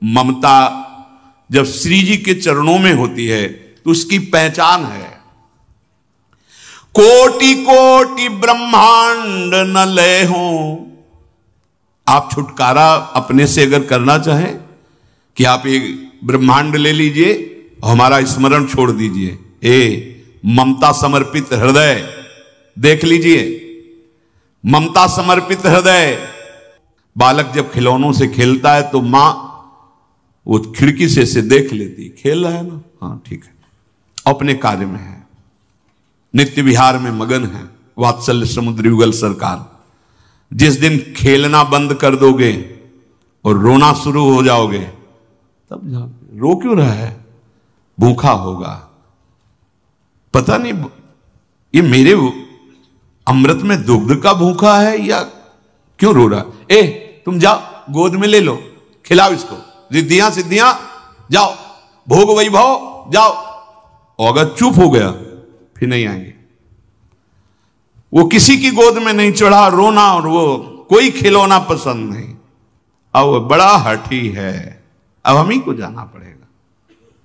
ममता जब श्री जी के चरणों में होती है तो उसकी पहचान है। कोटि कोटि ब्रह्मांड न लय हो। आप छुटकारा अपने से अगर करना चाहें कि आप एक ब्रह्मांड ले लीजिए, हमारा स्मरण छोड़ दीजिए, ममता समर्पित हृदय देख लीजिए। ममता समर्पित हृदय। बालक जब खिलौनों से खेलता है तो मां वो खिड़की से देख लेती, खेल रहा है ना, हाँ ठीक है, अपने कार्य में है, नित्य विहार में मगन है। वात्सल्य समुद्र युगल सरकार। जिस दिन खेलना बंद कर दोगे और रोना शुरू हो जाओगे, तब जाओगे। रो क्यों रहा है? भूखा होगा, पता नहीं ये मेरे अमृत में दुग्ध का भूखा है या क्यों रो रहा है। तुम जाओ गोद में ले लो, खिलाओ इसको, रिद्धियां सिद्धियां जाओ, भोग वैभव जाओ। और अगर चुप हो गया फिर नहीं आएंगे। वो किसी की गोद में नहीं चढ़ा, रोना और वो कोई खिलौना पसंद नहीं। अब वो बड़ा हठी है, अब हम ही को जाना पड़ेगा।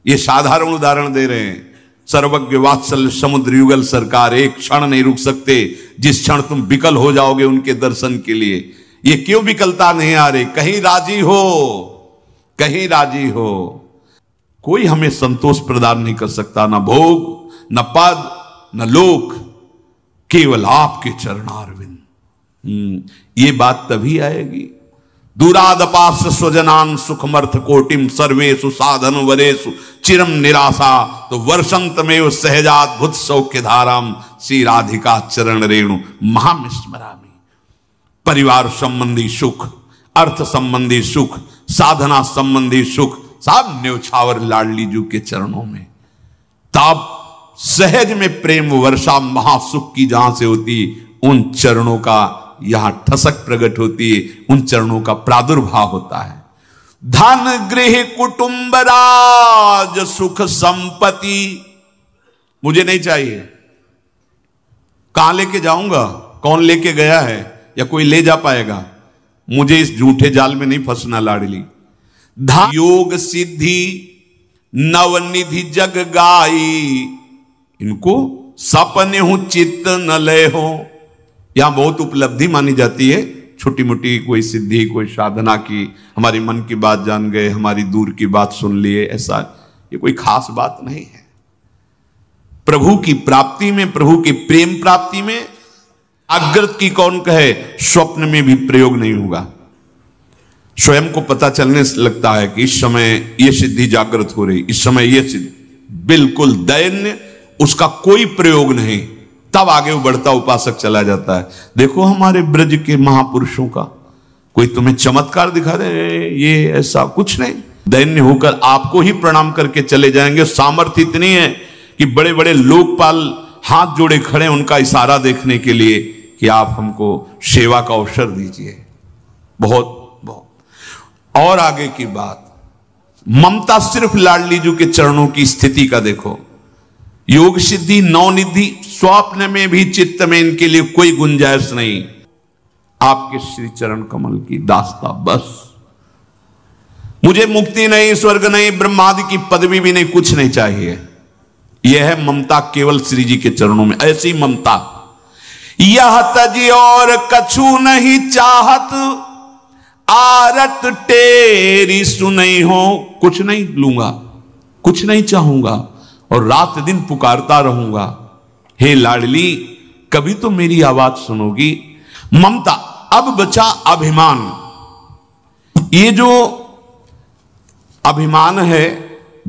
ये साधारण उदाहरण दे रहे हैं। सर्वज्ञ वात्सल्य समुद्र युगल सरकार एक क्षण नहीं रुक सकते। जिस क्षण तुम विकल हो जाओगे उनके दर्शन के लिए, ये क्यों विकलता नहीं आ रही? कहीं राजी हो, कहीं राजी हो। कोई हमें संतोष प्रदान नहीं कर सकता, ना भोग, न पद, न लोक, केवल आपके चरणारविंद। ये बात तभी आएगी। दूरादपास स्वजनान सुखमर्थ कोटिम सर्वेषु साधन वरेषु चिरम निराशा, तो वर्षंतमेव सहजाद्भुत सौख्य धाराम श्री राधिका चरण रेणु महामिस्मरामि। परिवार संबंधी सुख, अर्थ संबंधी सुख, साधना संबंधी सुख सब न्योछावर लाडली जू के चरणों में। तब सहज में प्रेम वर्षा महासुख की जहां से होती, उन चरणों का यहां ठसक प्रकट होती है, उन चरणों का प्रादुर्भाव होता है। धन गृह कुटुंब राज सुख संपत्ति मुझे नहीं चाहिए। कहां लेके जाऊंगा? कौन लेके गया है या कोई ले जा पाएगा? मुझे इस झूठे जाल में नहीं फंसना लाडली। धन योग सिद्धि नवनिधि जग गाई, इनको सपने हूं चित्त न लय हो। यहां बहुत उपलब्धि मानी जाती है, छोटी मोटी कोई सिद्धि, कोई साधना की, हमारी मन की बात जान गए, हमारी दूर की बात सुन लिए, ऐसा ये कोई खास बात नहीं है। प्रभु की प्राप्ति में, प्रभु की प्रेम प्राप्ति में अग्रत की कौन कहे, स्वप्न में भी प्रयोग नहीं होगा। स्वयं को पता चलने से लगता है कि इस समय ये सिद्धि जागृत हो रही, इस समय ये सिद्धि, बिल्कुल दैन्य, उसका कोई प्रयोग नहीं। तब आगे बढ़ता उपासक चला जाता है। देखो हमारे ब्रज के महापुरुषों का, कोई तुम्हें चमत्कार दिखा दे, ये ऐसा कुछ नहीं। दैन्य होकर आपको ही प्रणाम करके चले जाएंगे। सामर्थ्य इतनी है कि बड़े बड़े लोकपाल हाथ जोड़े खड़े, उनका इशारा देखने के लिए कि आप हमको सेवा का अवसर दीजिए। बहुत बहुत। और आगे की बात, ममता सिर्फ लाडली जी के चरणों की स्थिति का देखो। योग सिद्धि नवनिधि स्वप्न में भी चित्त में इनके लिए कोई गुंजाइश नहीं। आपके श्री चरण कमल की दास्ता बस। मुझे मुक्ति नहीं, स्वर्ग नहीं, ब्रह्मादि की पदवी भी नहीं, कुछ नहीं चाहिए। यह है ममता केवल श्री जी के चरणों में। ऐसी ममता, यह तजी और कछु नहीं चाहत, आरत तेरी सुनई हो। कुछ नहीं लूंगा, कुछ नहीं चाहूंगा और रात दिन पुकारता रहूंगा, हे लाडली कभी तो मेरी आवाज सुनोगी। ममता। अब बचा अभिमान। ये जो अभिमान है,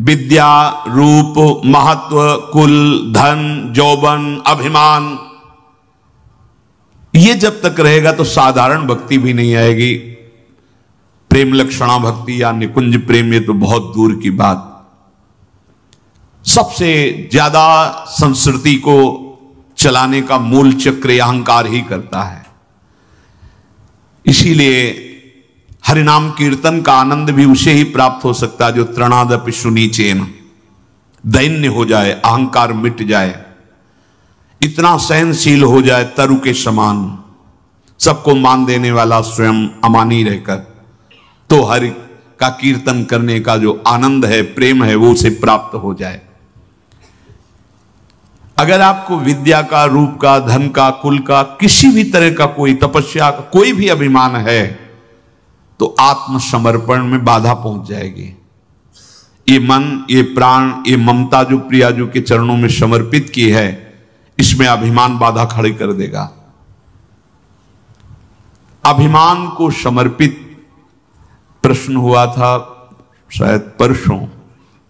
विद्या, रूप, महत्व, कुल, धन, यौवन, अभिमान, ये जब तक रहेगा तो साधारण भक्ति भी नहीं आएगी। प्रेम लक्षणा भक्ति या निकुंज प्रेम, ये तो बहुत दूर की बात। सबसे ज्यादा संस्कृति को चलाने का मूल चक्र अहंकार ही करता है। इसीलिए हरिनाम कीर्तन का आनंद भी उसे ही प्राप्त हो सकता है जो तृणादपि सुनीचेन, दैन्य हो जाए, अहंकार मिट जाए, इतना सहनशील हो जाए तरु के समान, सबको मान देने वाला स्वयं अमानी रहकर, तो हरि का कीर्तन करने का जो आनंद है, प्रेम है, वो उसे प्राप्त हो जाए। अगर आपको विद्या का, रूप का, धन का, कुल का, किसी भी तरह का कोई तपस्या का कोई भी अभिमान है तो आत्मसमर्पण में बाधा पहुंच जाएगी। ये मन, ये प्राण, ये ममता जो प्रियाजू के चरणों में समर्पित की है, इसमें अभिमान बाधा खड़ी कर देगा। अभिमान को समर्पित प्रश्न हुआ था शायद परसों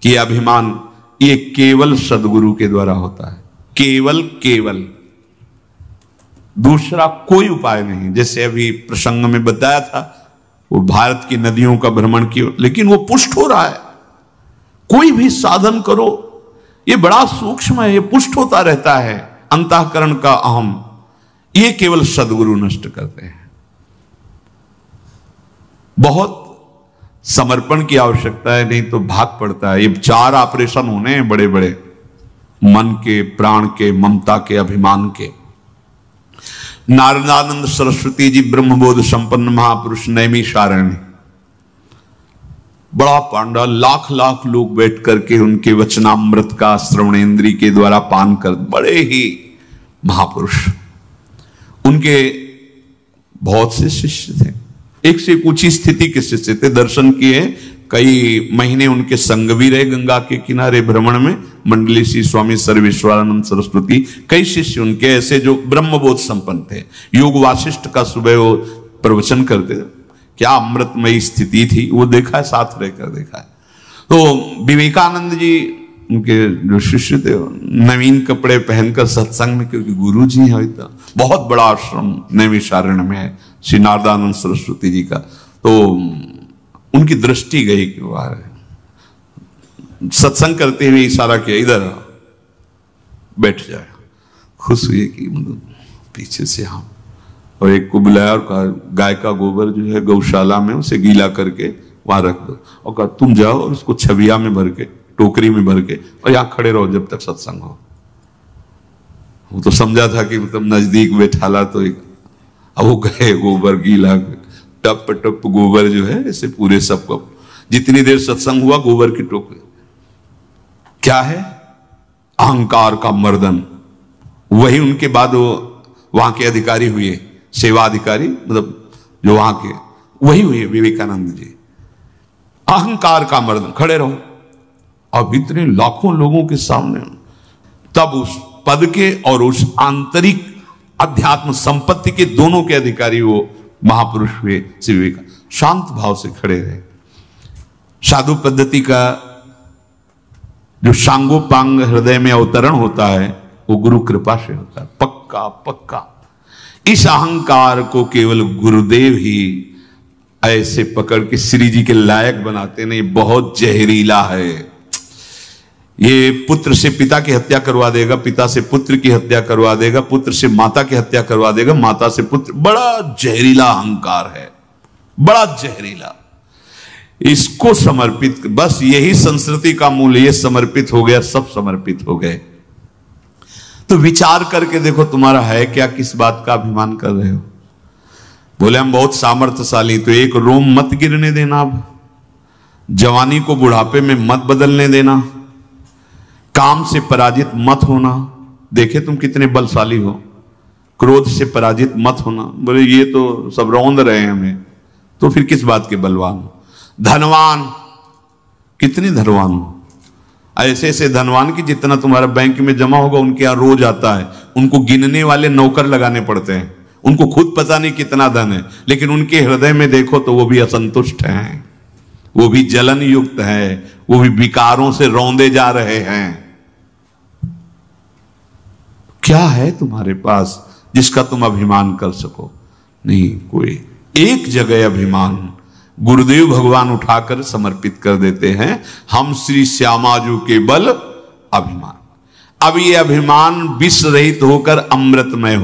कि अभिमान ये केवल सदगुरु के द्वारा होता है, केवल दूसरा कोई उपाय नहीं। जैसे अभी प्रसंग में बताया था, वो भारत की नदियों का भ्रमण किया, लेकिन वो पुष्ट हो रहा है। कोई भी साधन करो, ये बड़ा सूक्ष्म है, ये पुष्ट होता रहता है। अंतःकरण का अहम, ये केवल सदगुरु नष्ट करते हैं। बहुत समर्पण की आवश्यकता है, नहीं तो भाग पड़ता है। ये 4 ऑपरेशन होने हैं बड़े बड़े, मन के, प्राण के, ममता के, अभिमान के। नारदानंद सरस्वती जी ब्रह्मबोध संपन्न महापुरुष, नैमिषारण्य, बड़ा पांडा, लाख लाख लोग बैठ करके उनके वचनामृत का श्रवणेन्द्री के द्वारा पान कर, बड़े ही महापुरुष। उनके बहुत से शिष्य थे, एक से एक ऊंची स्थिति के शिष्य थे। दर्शन किए, कई महीने उनके संग भी रहे गंगा के किनारे भ्रमण में। मंडली श्री स्वामी सर्वेश्वरानंद सरस्वती, कई शिष्य उनके ऐसे जो ब्रह्मबोध संपन्न थे। योग वासिष्ठ का सुबह वो प्रवचन करते थे, क्या अमृतमयी स्थिति थी, वो देखा है, साथ रहकर देखा है। तो विवेकानंद जी उनके जो शिष्य थे, नवीन कपड़े पहनकर सत्संग में, क्योंकि गुरु जी है, तो बहुत बड़ा आश्रम नैमिषारण्य में है श्री नारदानंद सरस्वती जी का। तो उनकी दृष्टि गई कि वह सत्संग करते हुए इशारा किया, इधर बैठ जाए। खुश हुए कि मतलब पीछे से हम, और एक को बुलाया और कहा गाय का गोबर जो है गौशाला में, उसे गीला करके वहां रख दो, और कहा तुम जाओ और उसको छबिया में भर के, टोकरी में भर के, और यहां खड़े रहो जब तक सत्संग हो। वो तो समझा था कि मतलब नजदीक बैठाला तो एक, अब वो गए, गोबर गीला, टप टप गोबर जो है ऐसे पूरे सबको, जितनी देर सत्संग हुआ गोबर की टोकरी। क्या है? अहंकार का मर्दन। वही उनके बाद वो वहां के अधिकारी हुए, सेवा अधिकारी, मतलब जो वहां के वही हुए विवेकानंद जी। अहंकार का मर्दन, खड़े रहो। अब इतने लाखों लोगों के सामने, तब उस पद के और उस आंतरिक अध्यात्म संपत्ति के दोनों के अधिकारी वो महापुरुष हुए श्री विवेकानंद। शांत भाव से खड़े रहे। साधु पद्धति का जो सांगोपांग हृदय में अवतरण होता है, वो गुरु कृपा से होता है, पक्का पक्का। इस अहंकार को केवल गुरुदेव ही ऐसे पकड़ के श्री जी के लायक बनाते नहीं। बहुत जहरीला है ये। पुत्र से पिता की हत्या करवा देगा, पिता से पुत्र की हत्या करवा देगा, पुत्र से माता की हत्या करवा देगा, माता से पुत्र। बड़ा जहरीला अहंकार है, बड़ा जहरीला। इसको समर्पित, बस यही संस्कृति का मूल, ये समर्पित हो गया, सब समर्पित हो गए। तो विचार करके देखो तुम्हारा है क्या, किस बात का अभिमान कर रहे हो। बोले हम बहुत सामर्थ्यशाली, तो एक रोम मत गिरने देना, अब जवानी को बुढ़ापे में मत बदलने देना, काम से पराजित मत होना। देखे तुम कितने बलशाली हो, क्रोध से पराजित मत होना। बोले ये तो सब रौंद रहे हैं हमें, तो फिर किस बात के बलवान हो। धनवान, कितने धनवान हो, ऐसे ऐसे धनवान की जितना तुम्हारा बैंक में जमा होगा उनके यहां रोज आता है। उनको गिनने वाले नौकर लगाने पड़ते हैं, उनको खुद पता नहीं कितना धन है, लेकिन उनके हृदय में देखो तो वो भी असंतुष्ट हैं, वो भी जलन युक्त है, वो भी विकारों से रौंदे जा रहे हैं। क्या है तुम्हारे पास जिसका तुम अभिमान कर सको? नहीं, कोई एक जगह अभिमान गुरुदेव भगवान उठाकर समर्पित कर देते हैं, हम श्री श्यामाजू के बल अभिमान। अब ये अभिमान विष रहित होकर अमृतमय